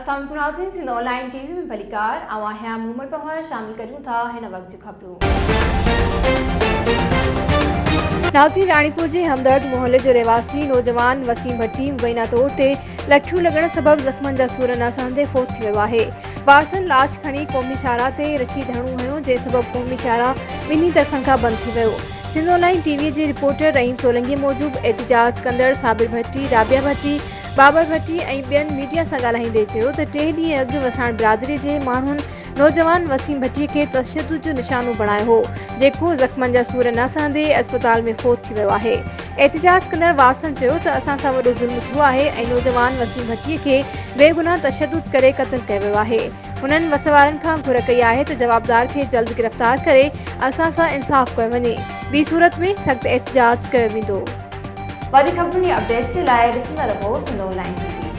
अस्सलाम नाज़रीन, Sindh online TV में भलीकार आवां हैं मोहम्मद पवार शामिल करूं था हिन वक्त जी खबरूं। नाज़रीन, रानीपुर जे हमदर्द मोहल्ले जो रहवासी नौजवान वसीम भट्टी मुबैना तौर ते लठियूं लॻण सबब ज़ख़्मनि जा सूर न सहंदे फोत थी वियो आहे। वारसनि लाश खणी क़ौमी शाहरा ते रखी धरणो हयो, जे सबब क़ौमी शाहरा ॿिन्ही तरफ़नि खां बंदि थी वियो। सिंध ऑनलाइन टीवी जे रिपोर्टर रहीम सोलंकी मूजिब एहतिजाज कंदड़ साबिर भट्टी, राबिया भट्टी, बाबर भट्टी ऐं ॿियनि मीडिया सां ॻाल्हाईंदे चयो त 3 ॾींहं अॻु वसाण बिरादरी जे माण्हुनि नौजवान वसीम भट्टी खे तशद्दुद जो निशानो बणायो हो, जेको ज़ख़्मनि जा सूर न सहंदे अस्पताल में फोत थी वियो आहे। एहतिजाज कंदड़ वारसनि चयो त असां सां वॾो ज़ुल्म थियो आहे ऐं नौजवान वसीम भट्टीअ खे बेगुनाह तशद्दुद करे क़त्ल कयो वियो आहे। हुननि वसवारनि खां घुर कई आहे त जवाबदार खे जल्द गिरफ़्तार करे असां सां इंसाफ़ कयो वञे, ॿी सूरत में सख़्त एहतिजाज कयो वेंदो। वधीक खबरुनि अपडेट्स जे लाइ ॾिसंदा रहो सिंध ऑनलाइन टीवी।